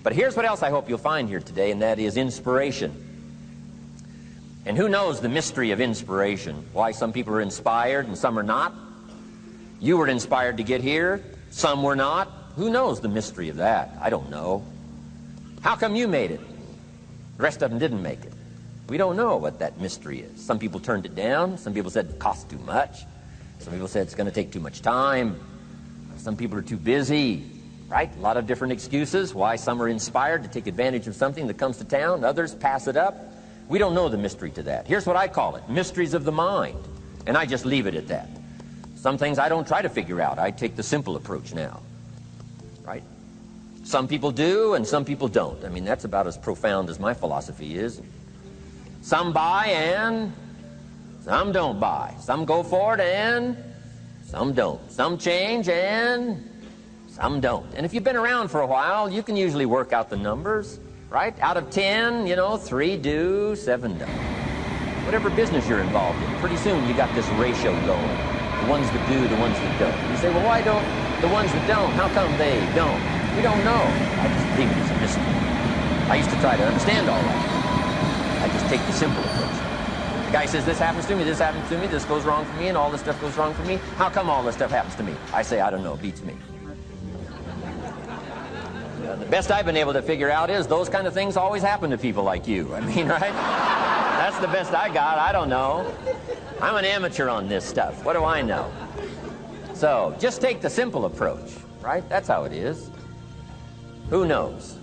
But here's what else I hope you'll find here today, and that is inspiration. And who knows the mystery of inspiration? Why some people are inspired and some are not? You were inspired to get here, some were not. Who knows the mystery of that? I don't know. How come you made it? The rest of them didn't make it. We don't know what that mystery is. Some people turned it down. Some people said it costs too much. Some people said it's going to take too much time. Some people are too busy, right? A lot of different excuses why some are inspired to take advantage of something that comes to town. Others pass it up. We don't know the mystery to that. Here's what I call it: mysteries of the mind. And I just leave it at that. Some things I don't try to figure out. I take the simple approach now, right? Some people do and some people don't. I mean, that's about as profound as my philosophy is. Some buy and some don't buy. Some go for it and some don't. Some change and some don't. And if you've been around for a while, you can usually work out the numbers, right? Out of 10, 3 do, 7 don't. Whatever business you're involved in, pretty soon you got this ratio going. The ones that do, the ones that don't. You say, well, why don't the ones that don't, how come they don't? We don't know. I just leave it as a mystery. I used to try to understand all that. I just take the simple approach. The guy says, this happens to me, this goes wrong for me, and all this stuff goes wrong for me. How come all this stuff happens to me? I say, I don't know, beats me. The best I've been able to figure out is those kind of things always happen to people like you. I mean, right? That's the best I got. I don't know. I'm an amateur on this stuff. What do I know? So, just take the simple approach, right? That's how it is. Who knows?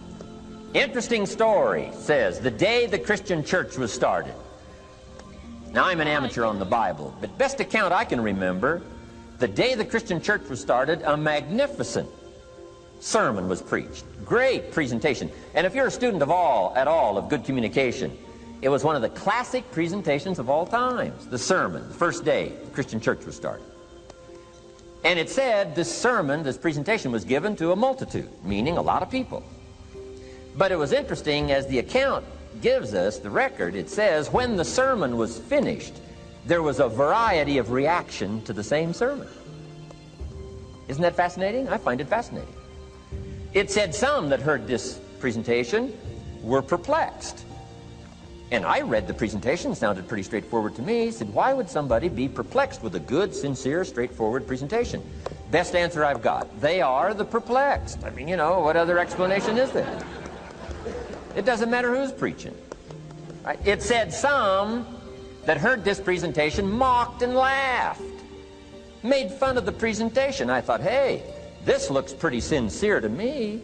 Interesting story says the day the Christian church was started. Now, I'm an amateur on the Bible, but best account I can remember, the day the Christian church was started, a magnificent sermon was preached. Great presentation. And if you're a student at all of good communication, it was one of the classic presentations of all times. The sermon, the first day the Christian church was started. And it said this sermon, this presentation was given to a multitude, meaning a lot of people. But it was interesting, as the account gives us, the record, it says, when the sermon was finished, there was a variety of reaction to the same sermon. Isn't that fascinating? I find it fascinating. It said some that heard this presentation were perplexed. And I read the presentation, sounded pretty straightforward to me. Said, why would somebody be perplexed with a good, sincere, straightforward presentation? Best answer I've got. They are the perplexed. I mean, what other explanation is there? It doesn't matter who's preaching. Right? It said some that heard this presentation mocked and laughed, made fun of the presentation. I thought, hey, this looks pretty sincere to me.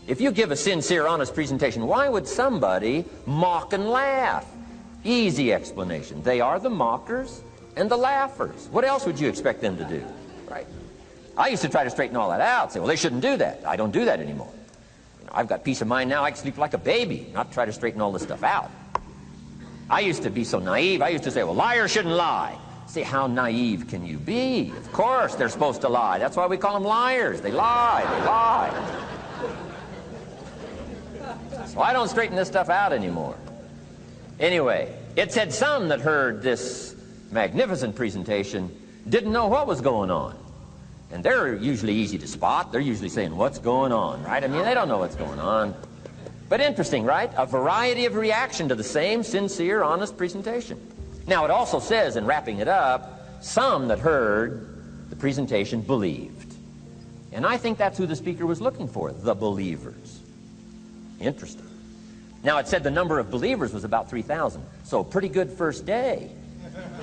If you give a sincere, honest presentation, why would somebody mock and laugh? Easy explanation. They are the mockers and the laughers. What else would you expect them to do? Right? I used to try to straighten all that out, say, well, they shouldn't do that. I don't do that anymore. I've got peace of mind now. I can sleep like a baby, not try to straighten all this stuff out. I used to be so naive. I used to say, well, liars shouldn't lie. See, how naive can you be? Of course they're supposed to lie. That's why we call them liars. They lie. They lie. So I don't straighten this stuff out anymore. Anyway, it said some that heard this magnificent presentation didn't know what was going on. And they're usually easy to spot. They're usually saying, what's going on, right? I mean, they don't know what's going on. But interesting, right? A variety of reaction to the same sincere, honest presentation. Now, it also says, in wrapping it up, some that heard the presentation believed. And I think that's who the speaker was looking for, the believers. Interesting. Now, it said the number of believers was about 3,000. So, pretty good first day.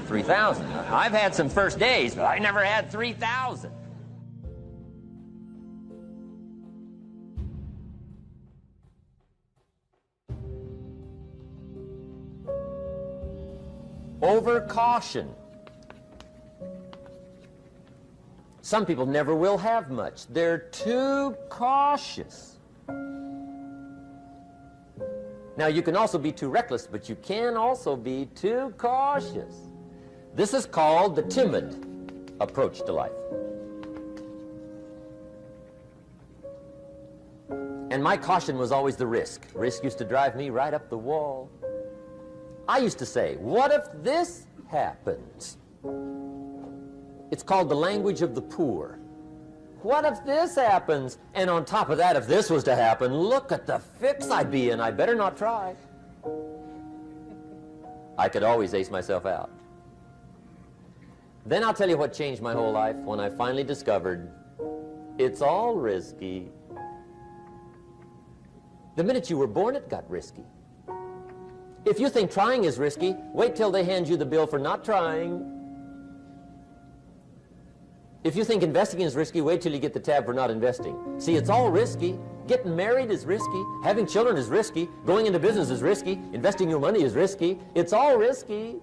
3,000. I've had some first days, but I never had 3,000. Over caution. Some people never will have much. They're too cautious. Now, you can also be too reckless, but you can also be too cautious. This is called the timid approach to life. And my caution was always the risk. Risk used to drive me right up the wall. I used to say, what if this happens? It's called the language of the poor. What if this happens? And on top of that, if this was to happen, look at the fix I'd be in. I better not try. I could always ace myself out. Then I'll tell you what changed my whole life when I finally discovered it's all risky. The minute you were born, it got risky. If you think trying is risky, wait till they hand you the bill for not trying. If you think investing is risky, wait till you get the tab for not investing. See, it's all risky. Getting married is risky. Having children is risky. Going into business is risky. Investing your money is risky. It's all risky.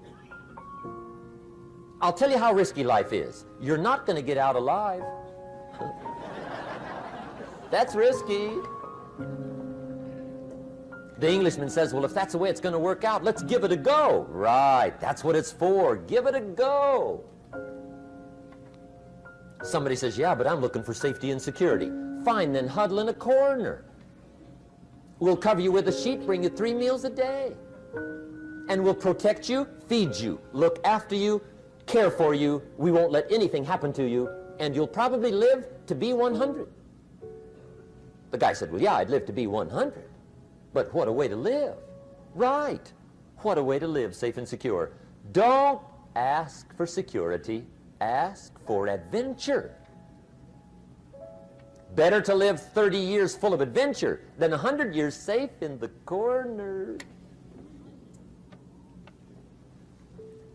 I'll tell you how risky life is. You're not going to get out alive. That's risky. The Englishman says, well, if that's the way it's going to work out, let's give it a go. Right, that's what it's for. Give it a go. Somebody says, yeah, but I'm looking for safety and security. Fine, then huddle in a corner. We'll cover you with a sheet, bring you 3 meals a day. And we'll protect you, feed you, look after you, care for you. We won't let anything happen to you, and you'll probably live to be 100. The guy said, well, yeah, I'd live to be 100. But what a way to live. Right. What a way to live, safe and secure. Don't ask for security. Ask for adventure. Better to live 30 years full of adventure than 100 years safe in the corner.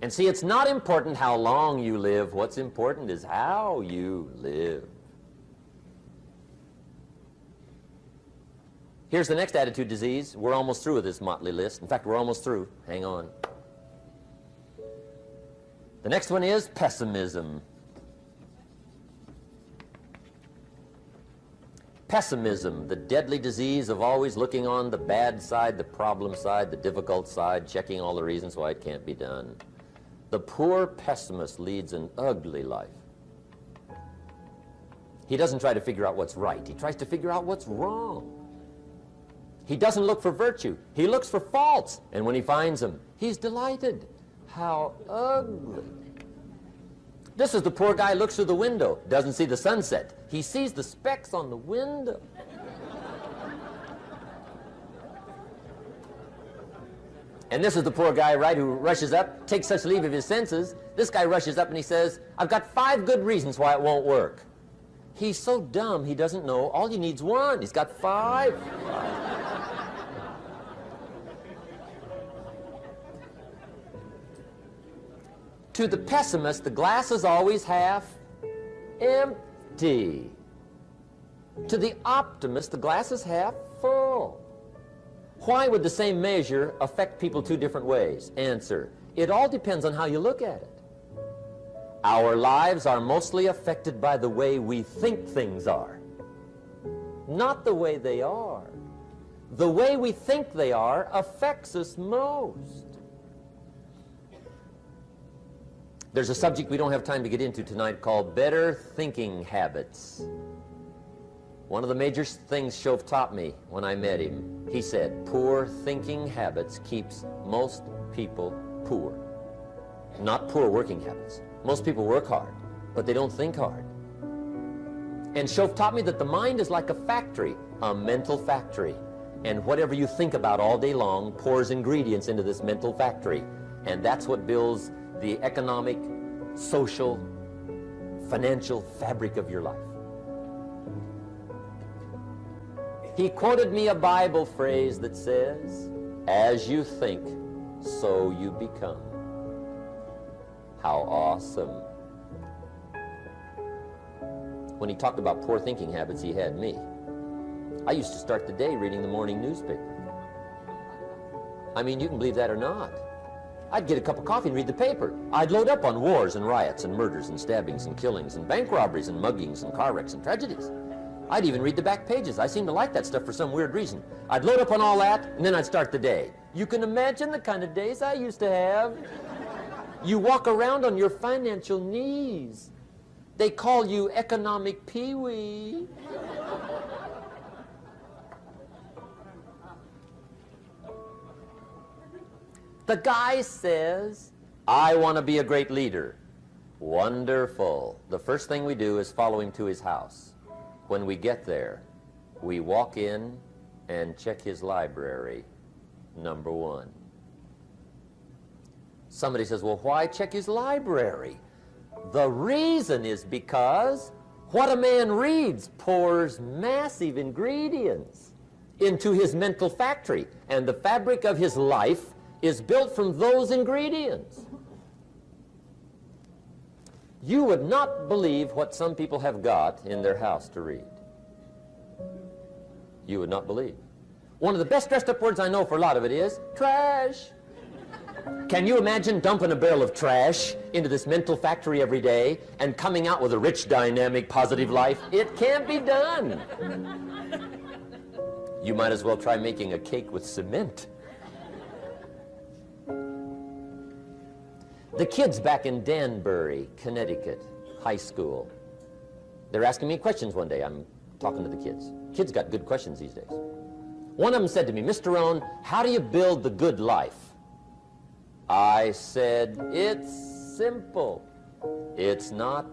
And see, it's not important how long you live. What's important is how you live. Here's the next attitude disease. We're almost through with this motley list. In fact, we're almost through. Hang on. The next one is pessimism. Pessimism, the deadly disease of always looking on the bad side, the problem side, the difficult side, checking all the reasons why it can't be done. The poor pessimist leads an ugly life. He doesn't try to figure out what's right. He tries to figure out what's wrong. He doesn't look for virtue. He looks for faults. And when he finds them, he's delighted. How ugly. This is the poor guy who looks through the window, doesn't see the sunset. He sees the specks on the window. And this is the poor guy, right, who rushes up, takes such leave of his senses. This guy rushes up and he says, I've got 5 good reasons why it won't work. He's so dumb he doesn't know all he needs 1. He's got 5. To the pessimist, the glass is always half empty. To the optimist, the glass is half full. Why would the same measure affect people 2 different ways? Answer, it all depends on how you look at it. Our lives are mostly affected by the way we think things are, not the way they are. The way we think they are affects us most. There's a subject we don't have time to get into tonight called better thinking habits. One of the major things Shove taught me when I met him, he said, poor thinking habits keeps most people poor. Not poor working habits. Most people work hard, but they don't think hard. And Shove taught me that the mind is like a factory, a mental factory. And whatever you think about all day long pours ingredients into this mental factory. And that's what builds the economic, social, financial fabric of your life. He quoted me a Bible phrase that says, as you think, so you become. How awesome. When he talked about poor thinking habits, he had me. I used to start the day reading the morning newspaper. I mean, you can believe that or not. I'd get a cup of coffee and read the paper. I'd load up on wars and riots and murders and stabbings and killings and bank robberies and muggings and car wrecks and tragedies. I'd even read the back pages. I seem to like that stuff for some weird reason. I'd load up on all that, and then I'd start the day. You can imagine the kind of days I used to have. You walk around on your financial knees. They call you economic peewee. The guy says, I want to be a great leader. Wonderful. The first thing we do is follow him to his house. When we get there, we walk in and check his library, number one. Somebody says, well, why check his library? The reason is because what a man reads pours massive ingredients into his mental factory, and the fabric of his life is built from those ingredients. You would not believe what some people have got in their house to read. You would not believe. One of the best dressed up words I know for a lot of it is trash. Can you imagine dumping a barrel of trash into this mental factory every day and coming out with a rich, dynamic, positive life? It can't be done. You might as well try making a cake with cement. The kids back in Danbury, Connecticut, high school, they're asking me questions one day. I'm talking to the kids. Kids got good questions these days. One of them said to me, Mr. Rohn, how do you build the good life? I said, it's simple. It's not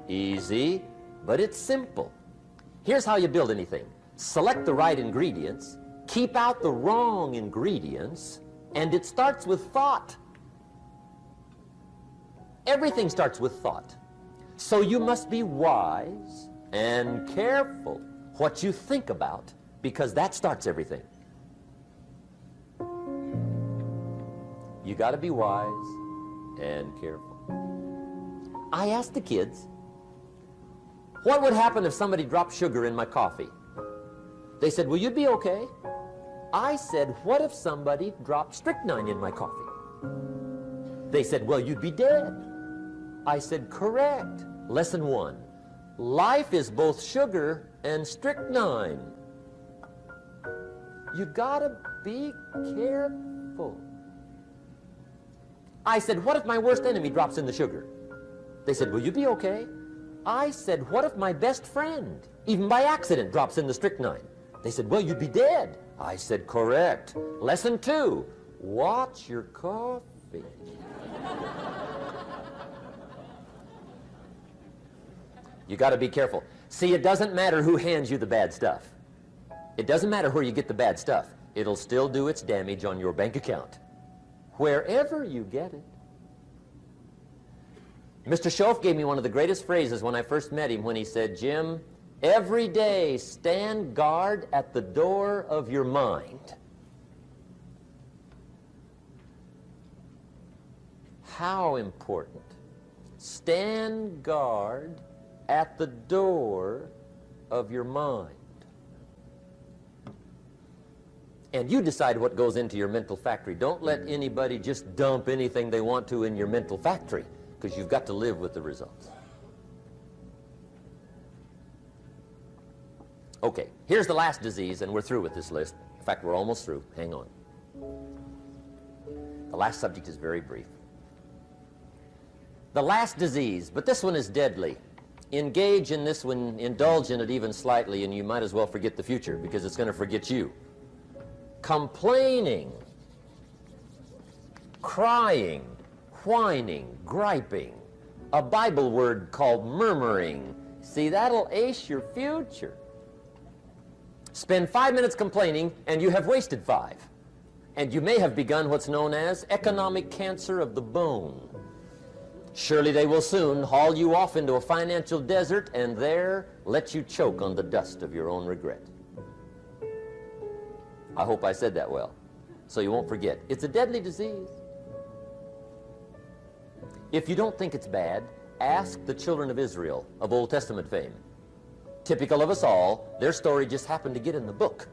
easy, but it's simple. Here's how you build anything. Select the right ingredients, keep out the wrong ingredients, and it starts with thought. Everything starts with thought. So you must be wise and careful what you think about, because that starts everything. You got to be wise and careful. I asked the kids, what would happen if somebody dropped sugar in my coffee? They said, well, you'd be okay. I said, what if somebody dropped strychnine in my coffee? They said, well, you'd be dead. I said, correct. Lesson 1. Life is both sugar and strychnine. You gotta be careful. I said, what if my worst enemy drops in the sugar? They said, will you be okay? I said, what if my best friend, even by accident, drops in the strychnine? They said, well, you'd be dead. I said, correct. Lesson 2, watch your coffee. You got to be careful. See, it doesn't matter who hands you the bad stuff. It doesn't matter where you get the bad stuff. It'll still do its damage on your bank account, wherever you get it. Mr. Schoaf gave me one of the greatest phrases when I first met him when he said, Jim, every day stand guard at the door of your mind. How important. Stand guard at the door of your mind. And you decide what goes into your mental factory. Don't let anybody just dump anything they want to in your mental factory, because you've got to live with the results. Okay, here's the last disease, and we're through with this list. In fact, we're almost through. Hang on. The last subject is very brief. The last disease, but this one is deadly. Engage in this one, indulge in it even slightly, and you might as well forget the future, because it's going to forget you. Complaining, crying, whining, griping, a Bible word called murmuring. See, that'll ace your future. Spend 5 minutes complaining, and you have wasted 5. And you may have begun what's known as economic cancer of the bone. Surely they will soon haul you off into a financial desert and there let you choke on the dust of your own regret. I hope I said that well, so you won't forget. It's a deadly disease. If you don't think it's bad, ask the children of Israel of Old Testament fame. Typical of us all, their story just happened to get in the book.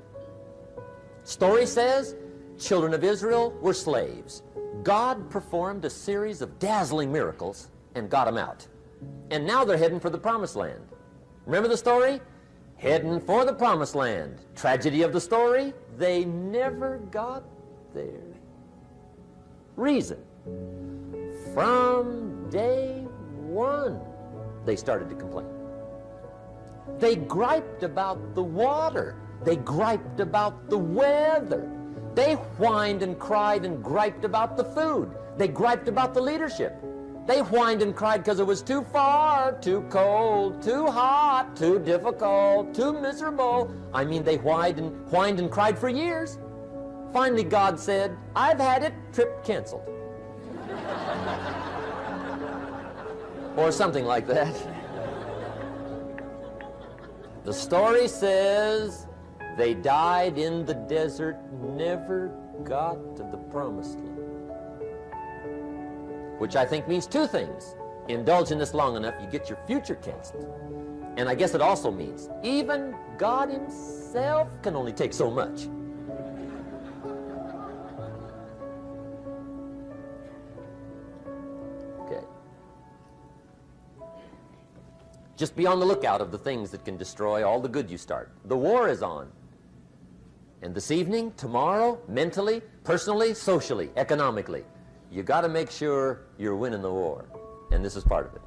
Story says, children of Israel were slaves. God performed a series of dazzling miracles and got them out. And now they're heading for the promised land. Remember the story? Heading for the promised land. Tragedy of the story, they never got there. Reason. From day one, they started to complain. They griped about the water. They griped about the weather. They whined and cried and griped about the food. They griped about the leadership. They whined and cried because it was too far, too cold, too hot, too difficult, too miserable. I mean, they whined and cried for years. Finally, God said, "I've had it, trip canceled." Or something like that. The story says they died in the desert, never got to the promised land. Which I think means two things. Indulge in this long enough, you get your future canceled. And I guess it also means even God himself can only take so much. Okay. Just be on the lookout of the things that can destroy all the good you start. The war is on. And this evening, tomorrow, mentally, personally, socially, economically, you got to make sure you're winning the war. And this is part of it.